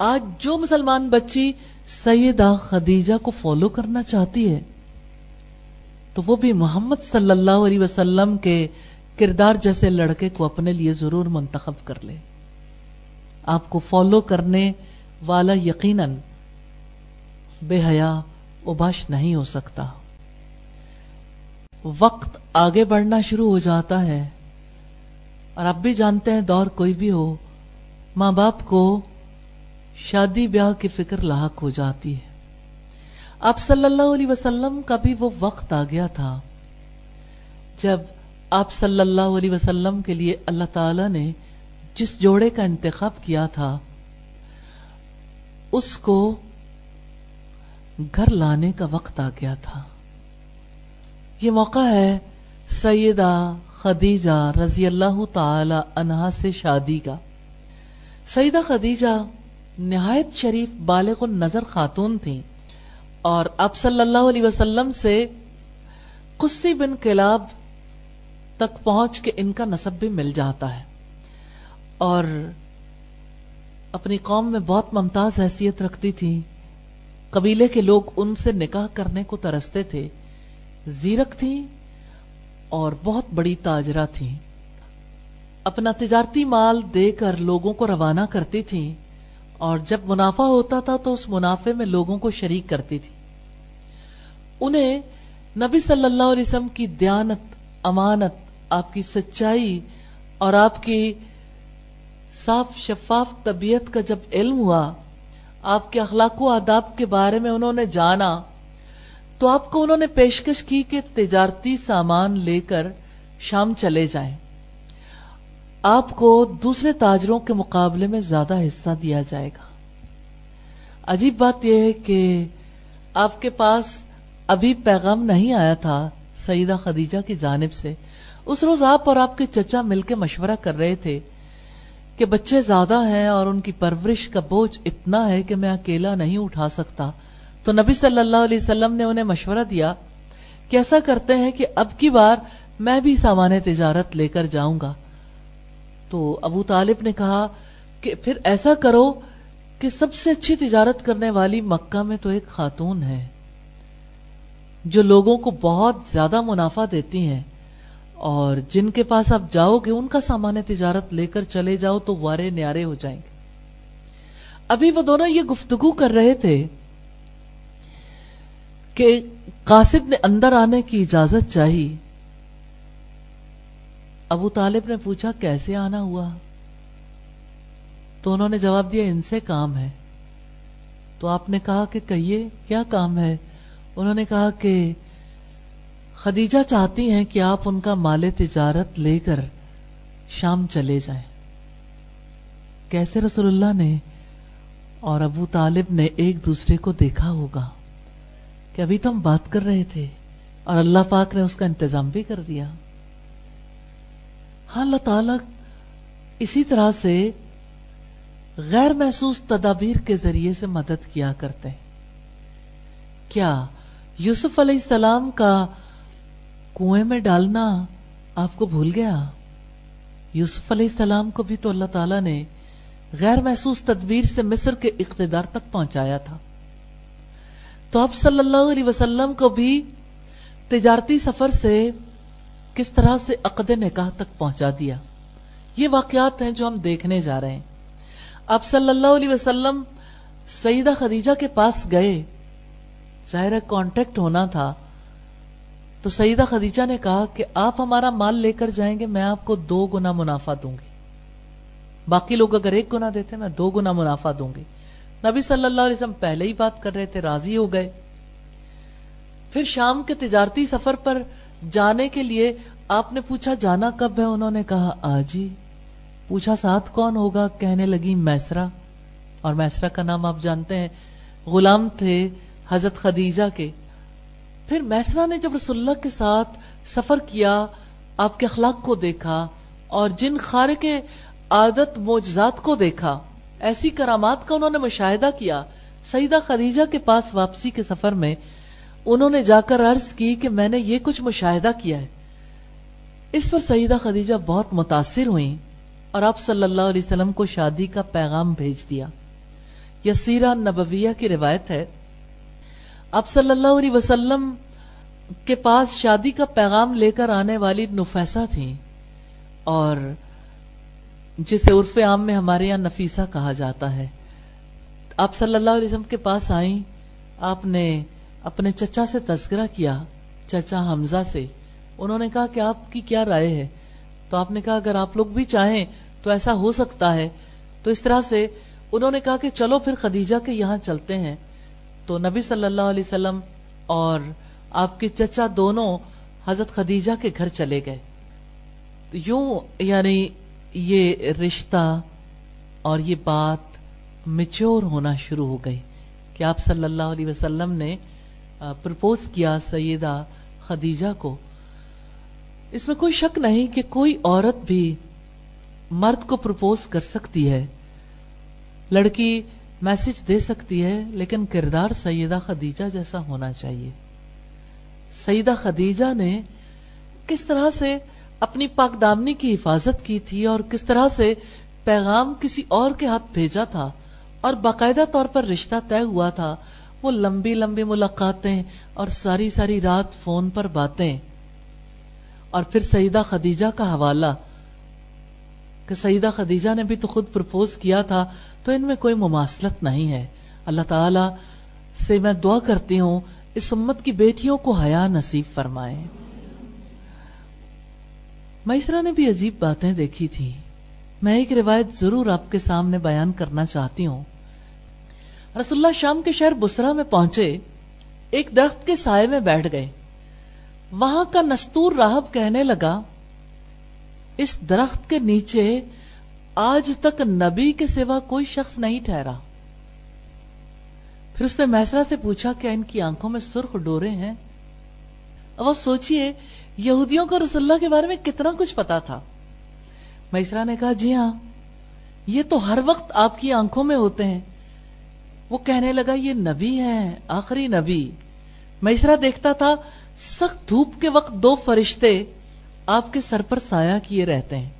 آج جو مسلمان بچی سیدہ خدیجہ کو فالو کرنا چاہتی ہے تو وہ بھی محمد صلی اللہ علیہ وسلم کے کردار جیسے لڑکے کو اپنے لیے ضرور منتخب کر لے. آپ کو فالو کرنے والا یقیناً بے حیا اوباش نہیں ہو سکتا. وقت آگے بڑھنا شروع ہو جاتا ہے اور آپ بھی جانتے ہیں دور کوئی بھی ہو ماں باپ کو شادی بیاہ کی فکر لاحق ہو جاتی ہے. آپ صلی اللہ علیہ وسلم کا بھی وہ وقت آ گیا تھا جب آپ صلی اللہ علیہ وسلم کے لیے اللہ تعالی نے جس جوڑے کا انتخاب کیا تھا اس کو گھر لانے کا وقت آ گیا تھا. یہ موقع ہے سیدہ خدیجہ رضی اللہ تعالی عنہا سے شادی کا. سیدہ خدیجہ نہایت شریف بالغ النظر خاتون تھیں اور آپ صلی اللہ علیہ وسلم سے قصی بن کلاب تک پہنچ کے ان کا نسب بھی مل جاتا ہے اور اپنی قوم میں بہت ممتاز حیثیت رکھتی تھی. قبیلے کے لوگ ان سے نکاح کرنے کو ترستے تھے. زیرک تھیں اور بہت بڑی تاجرہ تھیں. اپنا تجارتی مال دے کر لوگوں کو روانہ کرتی تھیں اور جب منافع ہوتا تھا تو اس منافع میں لوگوں کو شریک کرتی تھی. انہیں نبی صلی اللہ علیہ وسلم کی دیانت، امانت، آپ کی سچائی اور آپ کی صاف شفاف طبیعت کا جب علم ہوا، آپ کے اخلاق و آداب کے بارے میں انہوں نے جانا تو آپ کو انہوں نے پیشکش کی کہ تجارتی سامان لے کر شام چلے جائیں. آپ کو دوسرے تاجروں کے مقابلے میں زیادہ حصہ دیا جائے گا. عجیب بات یہ ہے کہ آپ کے پاس ابھی پیغام نہیں آیا تھا سیدہ خدیجہ کی جانب سے. اس روز آپ اور آپ کے چچا مل کے مشورہ کر رہے تھے کہ بچے زیادہ ہیں اور ان کی پرورش کا بوجھ اتنا ہے کہ میں اکیلا نہیں اٹھا سکتا. تو نبی صلی اللہ علیہ وسلم نے انہیں مشورہ دیا کہ ایسا کرتے ہیں کہ اب کی بار میں بھی سامان تجارت لے کر جاؤں گا. تو ابو طالب نے کہا کہ پھر ایسا کرو کہ سب سے اچھی تجارت کرنے والی مکہ میں تو ایک خاتون ہے جو لوگوں کو بہت زیادہ منافع دیتی ہیں اور جن کے پاس آپ جاؤ گے ان کا سامان تجارت لے کر چلے جاؤ تو وارے نیارے ہو جائیں گے. ابھی وہ دونوں یہ گفتگو کر رہے تھے کہ قاصد نے اندر آنے کی اجازت چاہی. ابو طالب نے پوچھا کیسے آنا ہوا؟ تو انہوں نے جواب دیا ان سے کام ہے. تو آپ نے کہا کہ کہیے کیا کام ہے؟ انہوں نے کہا کہ خدیجہ چاہتی ہیں کہ آپ ان کا مال تجارت لے کر شام چلے جائیں. کیسے رسول اللہ نے اور ابو طالب نے ایک دوسرے کو دیکھا ہوگا کہ ابھی تو ہم بات کر رہے تھے اور اللہ پاک نے اس کا انتظام بھی کر دیا. ہاں اللہ تعالیٰ اسی طرح سے غیر محسوس تدابیر کے ذریعے سے مدد کیا کرتے ہیں. کیا یوسف علیہ السلام کا کنویں میں ڈالنا آپ کو بھول گیا؟ یوسف علیہ السلام کو بھی تو اللہ تعالیٰ نے غیر محسوس تدبیر سے مصر کے اقتدار تک پہنچایا تھا. تو آپ صلی اللہ علیہ وسلم کو بھی تجارتی سفر سے کس طرح سے عقد نکاح تک پہنچا دیا. یہ واقعات ہیں جو ہم دیکھنے جا رہے ہیں. آپ صلی اللہ علیہ وسلم سیدہ خدیجہ کے پاس گئے، ظاہر کانٹیکٹ ہونا تھا. تو سیدہ خدیجہ نے کہا کہ آپ ہمارا مال لے کر جائیں گے میں آپ کو 2 گنا منافع دوں گی. باقی لوگ اگر 1 گنا دیتے میں 2 گنا منافع دوں گی. نبی صلی اللہ علیہ وسلم پہلے ہی بات کر رہے تھے، راضی ہو گئے. پھر شام کے تجارتی سفر پر جانے کے لیے آپ نے پوچھا جانا کب ہے؟ انہوں نے کہا آج ہی. پوچھا ساتھ کون ہوگا؟ کہنے لگی میسرہ. اور میسرہ کا نام آپ جانتے ہیں، غلام تھے حضرت خدیجہ کے. پھر میسرہ نے جب رسول اللہ کے ساتھ سفر کیا، آپ کے اخلاق کو دیکھا اور جن خارق عادت معجزات کو دیکھا، ایسی کرامات کا انہوں نے مشاہدہ کیا. سیدہ خدیجہ کے پاس واپسی کے سفر میں انہوں نے جا کر عرض کی کہ میں نے یہ کچھ مشاہدہ کیا ہے. اس پر سیدہ خدیجہ بہت متاثر ہوئیں اور آپ صلی اللہ علیہ وسلم کو شادی کا پیغام بھیج دیا یا سیرہ نبویہ کی روایت ہے، آپ صلی اللہ علیہ وسلم کے پاس شادی کا پیغام لے کر آنے والی نفیسہ تھیں، اور جسے عرف عام میں ہمارے یہاں نفیسہ کہا جاتا ہے. آپ صلی اللہ علیہ وسلم کے پاس آئیں، آپ نے اپنے چچا سے تذکرہ کیا، چچا حمزہ سے. انہوں نے کہا کہ آپ کی کیا رائے ہے؟ تو آپ نے کہا اگر آپ لوگ بھی چاہیں تو ایسا ہو سکتا ہے. تو اس طرح سے انہوں نے کہا کہ چلو پھر خدیجہ کے یہاں چلتے ہیں. تو نبی صلی اللہ علیہ وسلم اور آپ کے چچا دونوں حضرت خدیجہ کے گھر چلے گئے. یوں یعنی یہ رشتہ اور یہ بات میچور ہونا شروع ہو گئی کہ آپ صلی اللہ علیہ وسلم نے پرپوز کیا سیدہ خدیجہ کو. اس میں کوئی شک نہیں کہ کوئی عورت بھی مرد کو پرپوز کر سکتی ہے، لڑکی میسج دے سکتی ہے، لیکن کردار سیدہ خدیجہ جیسا ہونا چاہیے. سیدہ خدیجہ نے کس طرح سے اپنی پاک دامنی کی حفاظت کی تھی اور کس طرح سے پیغام کسی اور کے ہاتھ بھیجا تھا اور باقاعدہ طور پر رشتہ طے ہوا تھا. وہ لمبی لمبی ملاقاتیں اور ساری ساری رات فون پر باتیں، اور پھر سیدہ خدیجہ کا حوالہ کہ سیدہ خدیجہ نے بھی تو خود پرپوز کیا تھا، تو ان میں کوئی مماثلت نہیں ہے. اللہ تعالی سے میں دعا کرتی ہوں اس امت کی بیٹیوں کو حیا نصیب فرمائے. میسرہ نے بھی عجیب باتیں دیکھی تھی. میں ایک روایت ضرور آپ کے سامنے بیان کرنا چاہتی ہوں. رسول اللہ شام کے شہر بصرہ میں پہنچے، ایک درخت کے سائے میں بیٹھ گئے. وہاں کا نستور راہب کہنے لگا اس درخت کے نیچے آج تک نبی کے سوا کوئی شخص نہیں ٹھہرا. پھر اس نے میسرہ سے پوچھا کیا ان کی آنکھوں میں سرخ ڈورے ہیں؟ اب آپ سوچئے یہودیوں کو رسول اللہ کے بارے میں کتنا کچھ پتا تھا. میسرہ نے کہا جی ہاں، یہ تو ہر وقت آپ کی آنکھوں میں ہوتے ہیں. وہ کہنے لگا یہ نبی ہیں، آخری نبی. میسرہ دیکھتا تھا سخت دھوپ کے وقت دو فرشتے آپ کے سر پر سایہ کیے رہتے ہیں.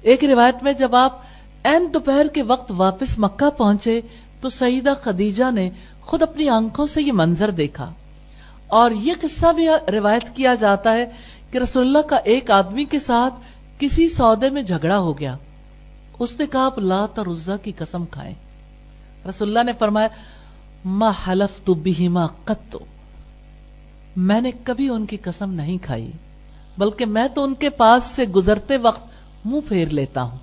ایک روایت میں جب آپ عین دوپہر کے وقت واپس مکہ پہنچے تو سیدہ خدیجہ نے خود اپنی آنکھوں سے یہ منظر دیکھا. اور یہ قصہ بھی روایت کیا جاتا ہے کہ رسول اللہ کا ایک آدمی کے ساتھ کسی سودے میں جھگڑا ہو گیا. اس نے کہا آپ لات اور عزا کی قسم کھائیں. رسول اللہ نے فرمایا ما حلفت بہما قط، میں نے کبھی ان کی قسم نہیں کھائی، بلکہ میں تو ان کے پاس سے گزرتے وقت منہ پھیر لیتا ہوں.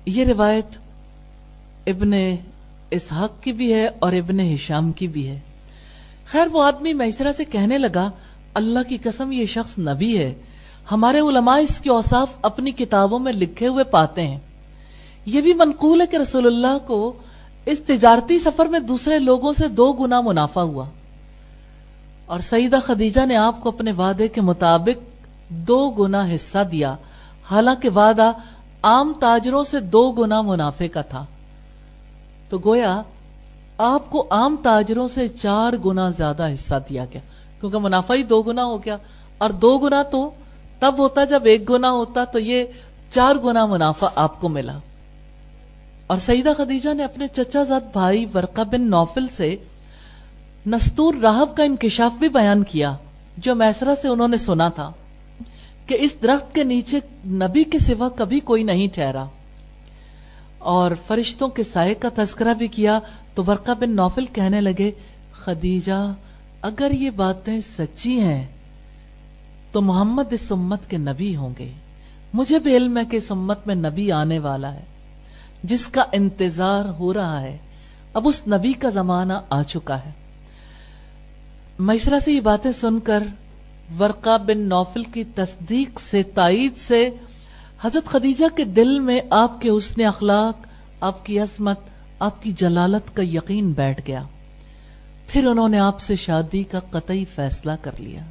یہ روایت ابن اسحاق کی بھی ہے اور ابن ہشام کی بھی ہے. خیر وہ آدمی میسرہ سے کہنے لگا اللہ کی قسم یہ شخص نبی ہے، ہمارے علماء اس کے اوصاف اپنی کتابوں میں لکھے ہوئے پاتے ہیں. یہ بھی منقول ہے کہ رسول اللہ کو اس تجارتی سفر میں دوسرے لوگوں سے 2 گنا منافع ہوا، اور سیدہ خدیجہ نے آپ کو اپنے وعدے کے مطابق 2 گنا حصہ دیا، حالانکہ وعدہ عام تاجروں سے 2 گنا منافع کا تھا. تو گویا آپ کو عام تاجروں سے 4 گنا زیادہ حصہ دیا گیا، کیونکہ منافع ہی 2 گنا ہو گیا. اور 2 گنا تو تب ہوتا جب 1 گنا ہوتا، تو یہ 4 گنا منافع آپ کو ملا. اور سیدہ خدیجہ نے اپنے چچا زاد بھائی ورقہ بن نوفل سے نستور راہب کا انکشاف بھی بیان کیا، جو میسرہ سے انہوں نے سنا تھا کہ اس درخت کے نیچے نبی کے سوا کبھی کوئی نہیں ٹھہرا. اور فرشتوں کے سائے کا تذکرہ بھی کیا. تو ورقہ بن نوفل کہنے لگے خدیجہ اگر یہ باتیں سچی ہیں تو محمد اس امت کے نبی ہوں گے. مجھے بھی علم ہے کہ اس امت میں نبی آنے والا ہے جس کا انتظار ہو رہا ہے. اب اس نبی کا زمانہ آ چکا ہے. میسرہ سے یہ باتیں سن کر ورقہ بن نوفل کی تصدیق سے، تائید سے، حضرت خدیجہ کے دل میں آپ کے حسن اخلاق، آپ کی عظمت، آپ کی جلالت کا یقین بیٹھ گیا. پھر انہوں نے آپ سے شادی کا قطعی فیصلہ کر لیا.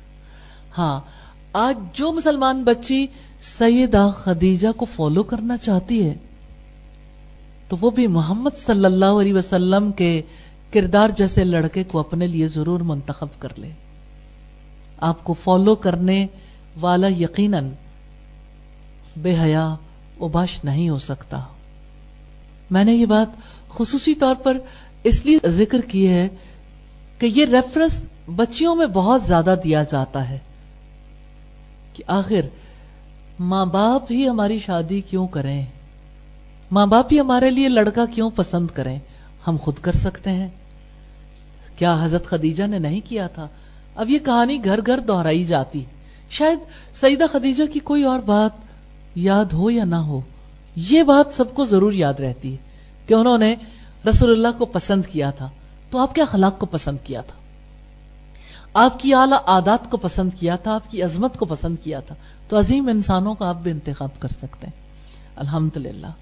ہاں، آج جو مسلمان بچی سیدہ خدیجہ کو فالو کرنا چاہتی ہے تو وہ بھی محمد صلی اللہ علیہ وسلم کے کردار جیسے لڑکے کو اپنے لیے ضرور منتخب کر لے. آپ کو فالو کرنے والا یقیناً بے حیا اوباش نہیں ہو سکتا. میں نے یہ بات خصوصی طور پر اس لیے ذکر کی ہے کہ یہ ریفرنس بچیوں میں بہت زیادہ دیا جاتا ہے کہ آخر ماں باپ ہی ہماری شادی کیوں کریں، ماں باپ ہی ہمارے لیے لڑکا کیوں پسند کریں، ہم خود کر سکتے ہیں۔ کیا حضرت خدیجہ نے نہیں کیا تھا؟ اب یہ کہانی گھر گھر دہرائی جاتی، شاید سیدہ خدیجہ کی کوئی اور بات یاد ہو یا نہ ہو، یہ بات سب کو ضرور یاد رہتی ہے کہ انہوں نے رسول اللہ کو پسند کیا تھا، تو آپ کے اخلاق کو پسند کیا تھا، آپ کی اعلیٰ عادات کو پسند کیا تھا، آپ کی عظمت کو پسند کیا تھا، تو عظیم انسانوں کا آپ بھی انتخاب کر سکتے ہیں۔ الحمدللہ۔